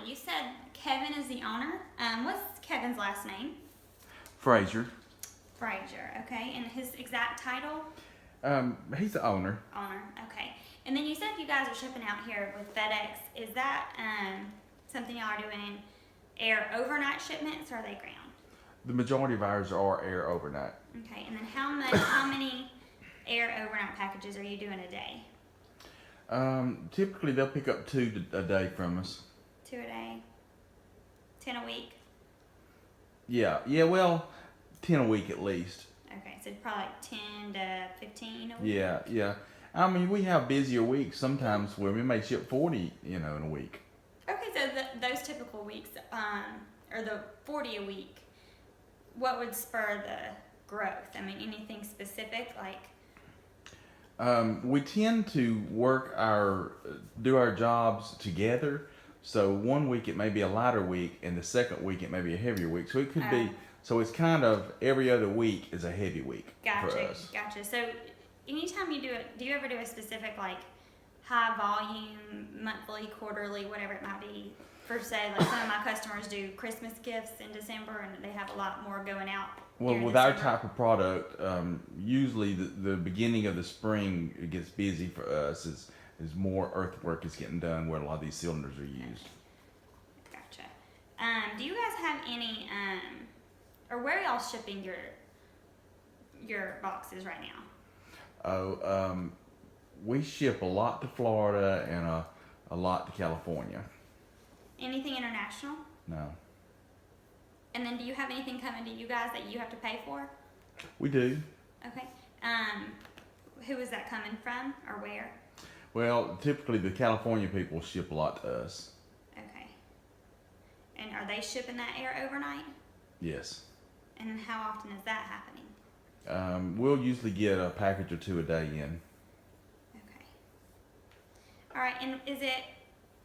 You said Kevin is the owner. What's Kevin's last name? Frazier. Frazier, okay. And his exact title? He's the owner. Owner, okay. And then you said you guys are shipping out here with FedEx. Is that something y'all are doing air overnight shipments, or are they ground? The majority of ours are air overnight. Okay, and then how many air overnight packages are you doing a day? Typically they'll pick up 2 a day from us. 2 a day? 10 a week? Yeah, well, 10 a week at least. Okay, so probably like 10 to 15 a week? Yeah. I mean, we have busier weeks sometimes where we may ship 40, in a week. Okay, so those typical weeks, or the 40 a week, what would spur the growth? I mean, anything specific, like? We tend to do our jobs together. So one week it may be a lighter week, and the second week it may be a heavier week. So it could be. So it's kind of every other week is a heavy week for us. Gotcha. So anytime you do it, do you ever do a specific like high volume, monthly, quarterly, whatever it might be? For say, like some of my customers do Christmas gifts in December, and they have a lot more going out. Well, with our type of product, usually the beginning of the spring it gets busy for us as more earthwork is getting done where a lot of these cylinders are used. Gotcha. Do you guys have any, or where are y'all shipping your boxes right now? We ship a lot to Florida and a lot to California. Anything international? No. And then do you have anything coming to you guys that you have to pay for? We do. Okay. Who is that coming from, or where? Well, typically the California people ship a lot to us. Okay. And are they shipping that air overnight? Yes. And how often is that happening? We'll usually get a package or 2 a day in. Okay. All right, and is it,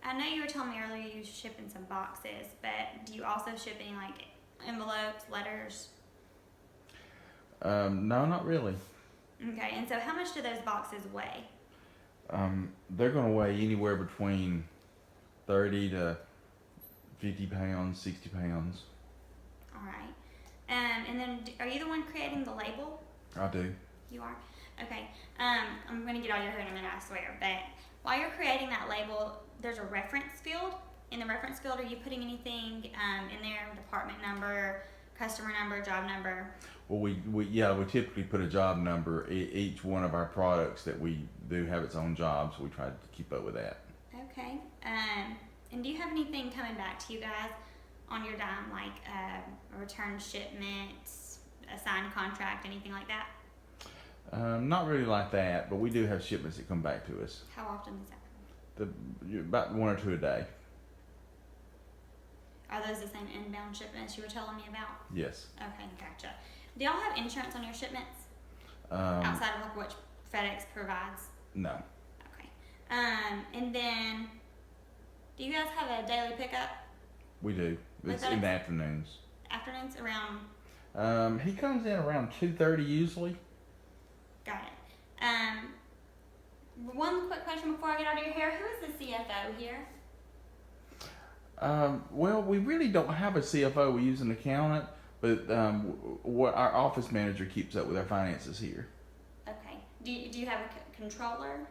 I know you were telling me earlier you were shipping some boxes, but do you also ship any like envelopes, letters? No, not really. Okay, and so how much do those boxes weigh? They're going to weigh anywhere between 30 to 50 pounds, 60 pounds. All right. And then are you the one creating the label? I do. You are? Okay. I'm going to get all your hair in a minute, I swear. But while you're creating that label, there's a reference field. In the reference field, are you putting anything in there? Department number, customer number, job number? Well, we typically put a job number. Each one of our products that we do have its own job, so we try to keep up with that. Okay. And do you have anything coming back to you guys on your dime, like a return shipment, a signed contract, anything like that? Not really like that, but we do have shipments that come back to us. How often is that? About 1 or 2 a day. Are those the same inbound shipments you were telling me about? Yes. Okay, gotcha. Do y'all have insurance on your shipments? Outside of like what FedEx provides? No. Okay. And then, do you guys have a daily pickup? We do. It's in the afternoons. Afternoons around? He comes in around 2:30 usually. Got it. One quick question before I get out of your hair. Who is the CFO here? Well, we really don't have a CFO. We use an accountant, but what our office manager keeps up with our finances here. Okay. Do you have a controller?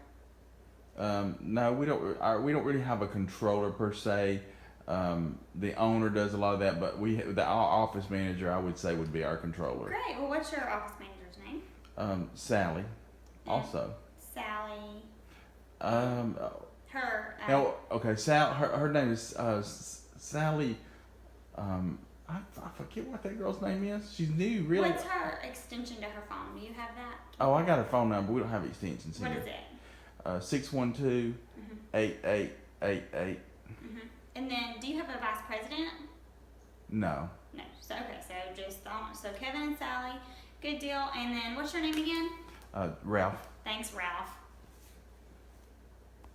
No, we don't really have a controller per se. The owner does a lot of that, but our office manager, I would say, would be our controller. Great. Well, what's your office manager's name? Sally. Also. Sally. Her. Okay. Her name is Sally. I forget what that girl's name is. She's new, really. What's her extension to her phone? Do you have that? Oh, I got her phone number. We don't have extensions here. What is it? 612-8888. And then, do you have a vice president? No. No. So okay. So Kevin and Sally. Good deal. And then, what's your name again? Ralph. Thanks, Ralph.